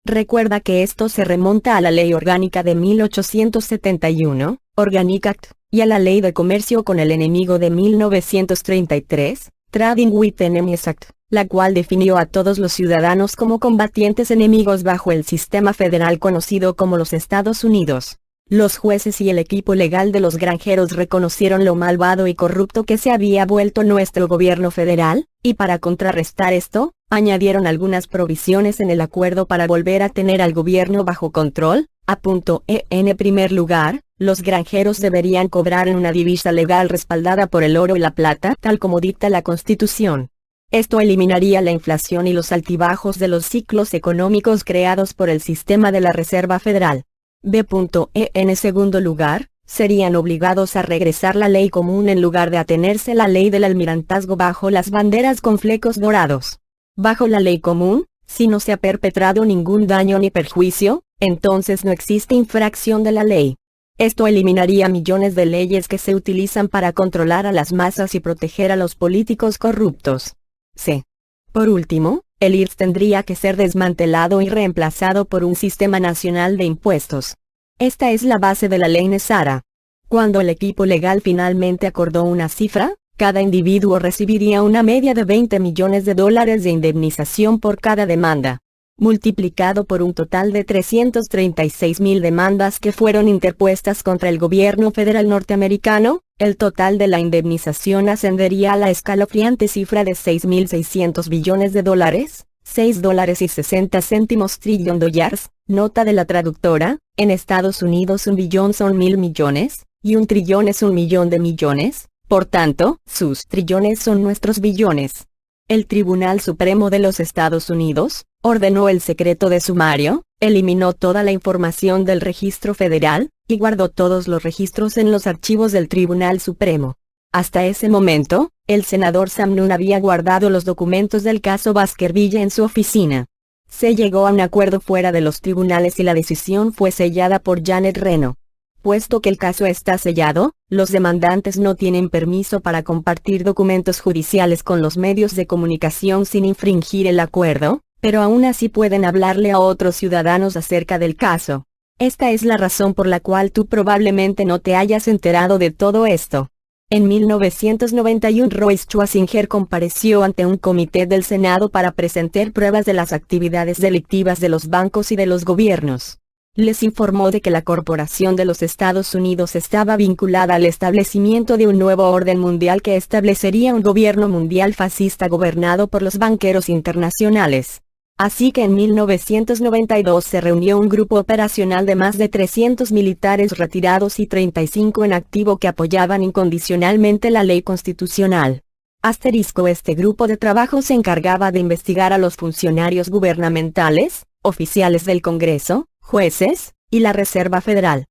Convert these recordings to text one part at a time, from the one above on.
Recuerda que esto se remonta a la Ley Orgánica de 1871, Organic Act, y a la Ley de Comercio con el Enemigo de 1933, Trading with Enemies Act, la cual definió a todos los ciudadanos como combatientes enemigos bajo el sistema federal conocido como los Estados Unidos. Los jueces y el equipo legal de los granjeros reconocieron lo malvado y corrupto que se había vuelto nuestro gobierno federal, y para contrarrestar esto, añadieron algunas provisiones en el acuerdo para volver a tener al gobierno bajo control. En primer lugar, los granjeros deberían cobrar en una divisa legal respaldada por el oro y la plata, tal como dicta la Constitución. Esto eliminaría la inflación y los altibajos de los ciclos económicos creados por el sistema de la Reserva Federal. En segundo lugar, serían obligados a regresar la ley común en lugar de atenerse a la ley del almirantazgo bajo las banderas con flecos dorados. Bajo la ley común, si no se ha perpetrado ningún daño ni perjuicio, entonces no existe infracción de la ley. Esto eliminaría millones de leyes que se utilizan para controlar a las masas y proteger a los políticos corruptos. C. Por último, el IRS tendría que ser desmantelado y reemplazado por un sistema nacional de impuestos. Esta es la base de la ley Nesara. Cuando el equipo legal finalmente acordó una cifra, cada individuo recibiría una media de $20 millones de indemnización por cada demanda, multiplicado por un total de 336,000 demandas que fueron interpuestas contra el gobierno federal norteamericano. El total de la indemnización ascendería a la escalofriante cifra de $6,600 billones, $6.60 trillón. Nota de la traductora: en Estados Unidos un billón son 1,000 millones, y un trillón es 1,000,000 de millones, por tanto, sus trillones son nuestros billones. El Tribunal Supremo de los Estados Unidos ordenó el secreto de sumario, eliminó toda la información del registro federal, y guardó todos los registros en los archivos del Tribunal Supremo. Hasta ese momento, el senador Sam Nunn había guardado los documentos del caso Baskerville en su oficina. Se llegó a un acuerdo fuera de los tribunales y la decisión fue sellada por Janet Reno. Puesto que el caso está sellado, los demandantes no tienen permiso para compartir documentos judiciales con los medios de comunicación sin infringir el acuerdo, pero aún así pueden hablarle a otros ciudadanos acerca del caso. Esta es la razón por la cual tú probablemente no te hayas enterado de todo esto. En 1991 Roy Schwasinger compareció ante un comité del Senado para presentar pruebas de las actividades delictivas de los bancos y de los gobiernos. Les informó de que la Corporación de los Estados Unidos estaba vinculada al establecimiento de un nuevo orden mundial que establecería un gobierno mundial fascista gobernado por los banqueros internacionales. Así que en 1992 se reunió un grupo operacional de más de 300 militares retirados y 35 en activo que apoyaban incondicionalmente la ley constitucional. Este grupo de trabajo se encargaba de investigar a los funcionarios gubernamentales, oficiales del Congreso, jueces, y la Reserva Federal.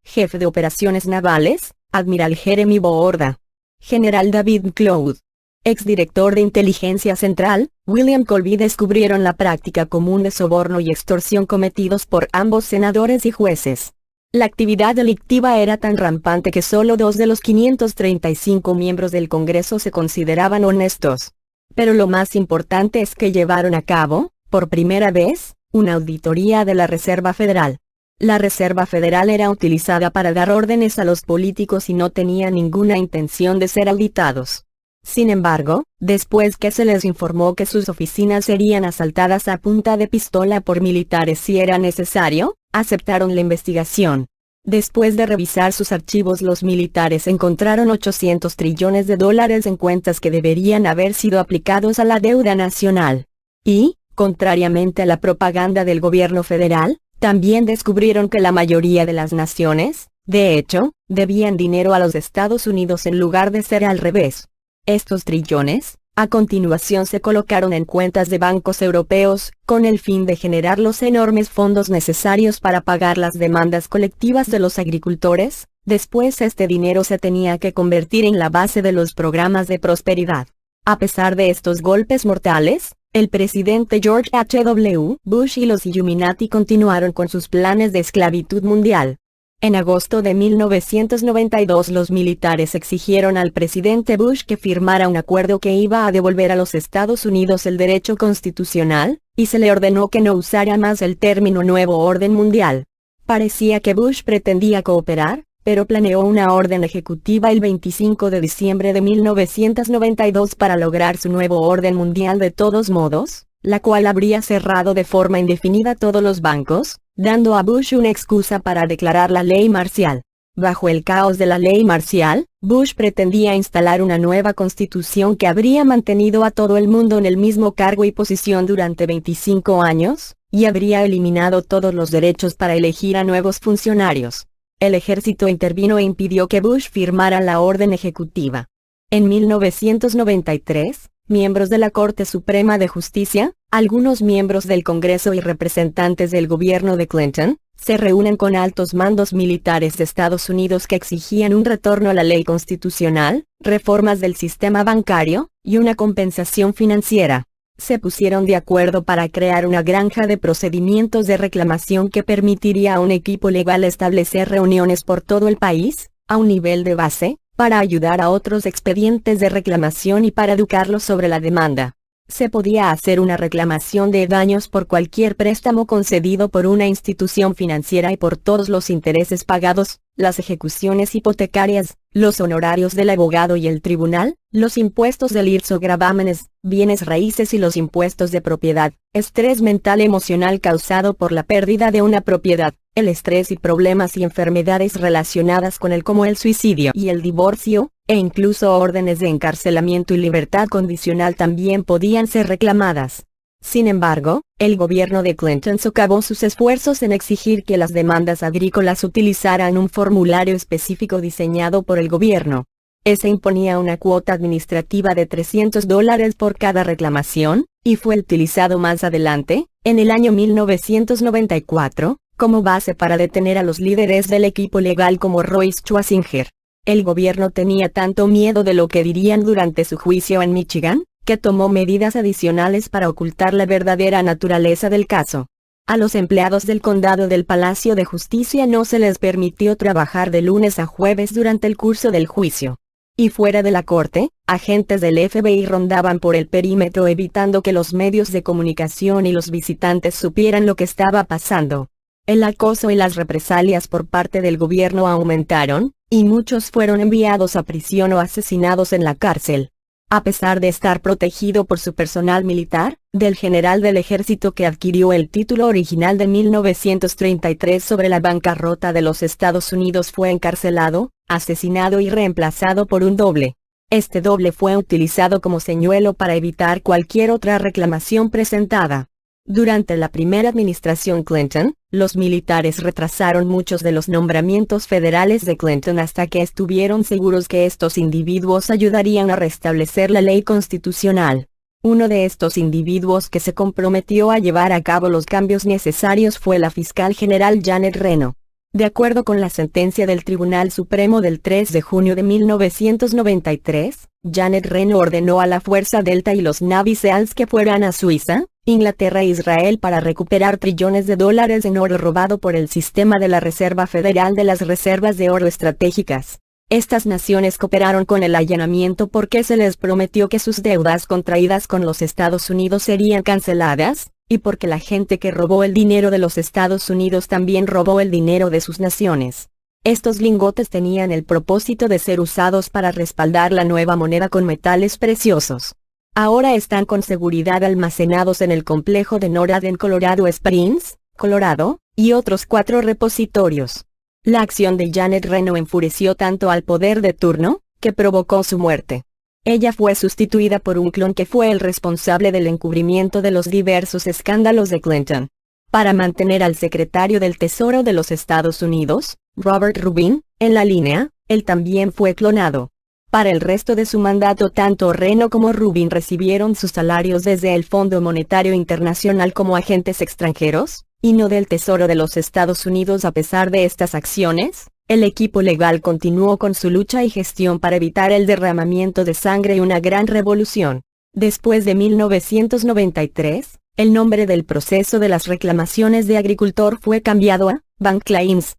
Jefe de operaciones navales, Admiral Jeremy Boorda. General David Cloud. Exdirector de Inteligencia Central, William Colby descubrieron la práctica común de soborno y extorsión cometidos por ambos senadores y jueces. La actividad delictiva era tan rampante que solo 2 de los 535 miembros del Congreso se consideraban honestos. Pero lo más importante es que llevaron a cabo, por primera vez, una auditoría de la Reserva Federal. La Reserva Federal era utilizada para dar órdenes a los políticos y no tenía ninguna intención de ser auditados. Sin embargo, después que se les informó que sus oficinas serían asaltadas a punta de pistola por militares si era necesario, aceptaron la investigación. Después de revisar sus archivos, los militares encontraron $800 trillones en cuentas que deberían haber sido aplicados a la deuda nacional. Y, contrariamente a la propaganda del gobierno federal, también descubrieron que la mayoría de las naciones, de hecho, debían dinero a los Estados Unidos en lugar de ser al revés. Estos trillones, a continuación se colocaron en cuentas de bancos europeos, con el fin de generar los enormes fondos necesarios para pagar las demandas colectivas de los agricultores. Después este dinero se tenía que convertir en la base de los programas de prosperidad. A pesar de estos golpes mortales, el presidente George H.W. Bush y los Illuminati continuaron con sus planes de esclavitud mundial. En agosto de 1992 los militares exigieron al presidente Bush que firmara un acuerdo que iba a devolver a los Estados Unidos el derecho constitucional, y se le ordenó que no usara más el término Nuevo Orden Mundial. Parecía que Bush pretendía cooperar, pero planeó una orden ejecutiva el 25 de diciembre de 1992 para lograr su nuevo orden mundial de todos modos, la cual habría cerrado de forma indefinida todos los bancos, dando a Bush una excusa para declarar la ley marcial. Bajo el caos de la ley marcial, Bush pretendía instalar una nueva constitución que habría mantenido a todo el mundo en el mismo cargo y posición durante 25 años, y habría eliminado todos los derechos para elegir a nuevos funcionarios. El ejército intervino e impidió que Bush firmara la orden ejecutiva. En 1993, miembros de la Corte Suprema de Justicia, algunos miembros del Congreso y representantes del gobierno de Clinton, se reúnen con altos mandos militares de Estados Unidos que exigían un retorno a la ley constitucional, reformas del sistema bancario, y una compensación financiera. Se pusieron de acuerdo para crear una granja de procedimientos de reclamación que permitiría a un equipo legal establecer reuniones por todo el país, a un nivel de base, para ayudar a otros expedientes de reclamación y para educarlos sobre la demanda. Se podía hacer una reclamación de daños por cualquier préstamo concedido por una institución financiera y por todos los intereses pagados, las ejecuciones hipotecarias, los honorarios del abogado y el tribunal, los impuestos del IRS o gravámenes, bienes raíces y los impuestos de propiedad, estrés mental emocional causado por la pérdida de una propiedad, el estrés y problemas y enfermedades relacionadas con como el suicidio y el divorcio, e incluso órdenes de encarcelamiento y libertad condicional también podían ser reclamadas. Sin embargo, el gobierno de Clinton socavó sus esfuerzos en exigir que las demandas agrícolas utilizaran un formulario específico diseñado por el gobierno. Ese imponía una cuota administrativa de $300 por cada reclamación, y fue utilizado más adelante, en el año 1994, como base para detener a los líderes del equipo legal como Royce Schwasinger. El gobierno tenía tanto miedo de lo que dirían durante su juicio en Michigan, que tomó medidas adicionales para ocultar la verdadera naturaleza del caso. A los empleados del condado del Palacio de Justicia no se les permitió trabajar de lunes a jueves durante el curso del juicio. Y fuera de la corte, agentes del FBI rondaban por el perímetro evitando que los medios de comunicación y los visitantes supieran lo que estaba pasando. El acoso y las represalias por parte del gobierno aumentaron, y muchos fueron enviados a prisión o asesinados en la cárcel. A pesar de estar protegido por su personal militar, del general del ejército que adquirió el título original de 1933 sobre la bancarrota de los Estados Unidos fue encarcelado, asesinado y reemplazado por un doble. Este doble fue utilizado como señuelo para evitar cualquier otra reclamación presentada. Durante la primera administración Clinton, los militares retrasaron muchos de los nombramientos federales de Clinton hasta que estuvieron seguros que estos individuos ayudarían a restablecer la ley constitucional. Uno de estos individuos que se comprometió a llevar a cabo los cambios necesarios fue la fiscal general Janet Reno. De acuerdo con la sentencia del Tribunal Supremo del 3 de junio de 1993, Janet Reno ordenó a la Fuerza Delta y los Navy SEALs que fueran a Suiza, Inglaterra e Israel para recuperar trillones de dólares en oro robado por el sistema de la Reserva Federal de las Reservas de Oro Estratégicas. Estas naciones cooperaron con el allanamiento porque se les prometió que sus deudas contraídas con los Estados Unidos serían canceladas, y porque la gente que robó el dinero de los Estados Unidos también robó el dinero de sus naciones. Estos lingotes tenían el propósito de ser usados para respaldar la nueva moneda con metales preciosos. Ahora están con seguridad almacenados en el complejo de NORAD en Colorado Springs, Colorado, y otros 4 repositorios. La acción de Janet Reno enfureció tanto al poder de turno, que provocó su muerte. Ella fue sustituida por un clon que fue el responsable del encubrimiento de los diversos escándalos de Clinton. Para mantener al secretario del Tesoro de los Estados Unidos, Robert Rubin, en la línea, él también fue clonado. Para el resto de su mandato tanto Reno como Rubin recibieron sus salarios desde el Fondo Monetario Internacional como agentes extranjeros, y no del Tesoro de los Estados Unidos. A pesar de estas acciones, el equipo legal continuó con su lucha y gestión para evitar el derramamiento de sangre y una gran revolución. Después de 1993, el nombre del proceso de las reclamaciones de agricultor fue cambiado a Bank Claims.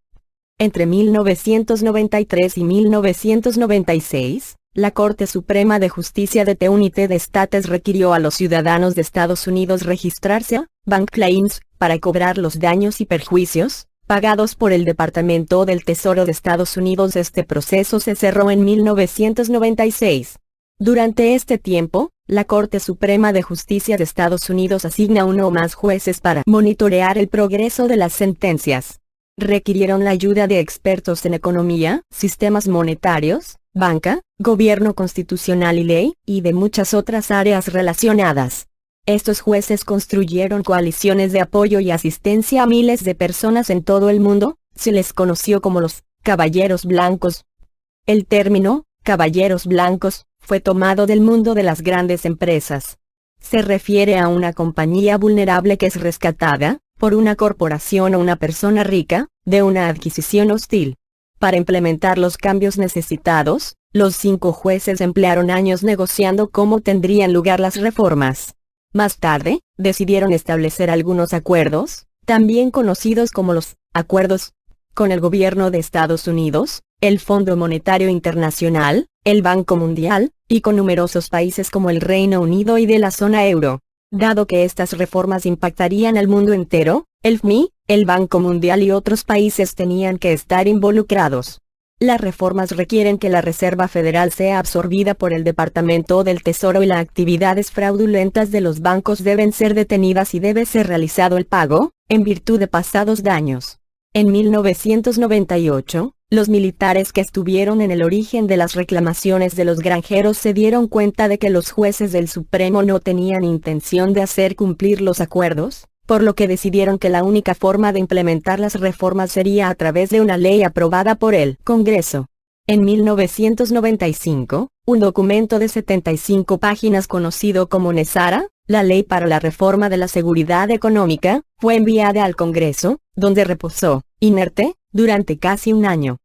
Entre 1993 y 1996, la Corte Suprema de Justicia de the United States requirió a los ciudadanos de Estados Unidos registrarse a Bank Claims para cobrar los daños y perjuicios pagados por el Departamento del Tesoro de Estados Unidos. Este proceso se cerró en 1996. Durante este tiempo, la Corte Suprema de Justicia de Estados Unidos asigna uno o más jueces para monitorear el progreso de las sentencias. Requirieron la ayuda de expertos en economía, sistemas monetarios, banca, gobierno constitucional y ley, y de muchas otras áreas relacionadas. Estos jueces construyeron coaliciones de apoyo y asistencia a miles de personas en todo el mundo. Se les conoció como los Caballeros Blancos. El término, Caballeros Blancos, fue tomado del mundo de las grandes empresas. Se refiere a una compañía vulnerable que es rescatada, por una corporación o una persona rica, de una adquisición hostil. Para implementar los cambios necesitados, los 5 jueces emplearon años negociando cómo tendrían lugar las reformas. Más tarde, decidieron establecer algunos acuerdos, también conocidos como los acuerdos, con el gobierno de Estados Unidos, el Fondo Monetario Internacional, el Banco Mundial, y con numerosos países como el Reino Unido y de la zona euro. Dado que estas reformas impactarían al mundo entero, el FMI, el Banco Mundial y otros países tenían que estar involucrados. Las reformas requieren que la Reserva Federal sea absorbida por el Departamento del Tesoro y las actividades fraudulentas de los bancos deben ser detenidas y debe ser realizado el pago, en virtud de pasados daños. En 1998, los militares que estuvieron en el origen de las reclamaciones de los granjeros se dieron cuenta de que los jueces del Supremo no tenían intención de hacer cumplir los acuerdos, por lo que decidieron que la única forma de implementar las reformas sería a través de una ley aprobada por el Congreso. En 1995, un documento de 75 páginas conocido como NESARA, la Ley para la Reforma de la Seguridad Económica, fue enviada al Congreso, donde reposó, inerte, durante casi un año.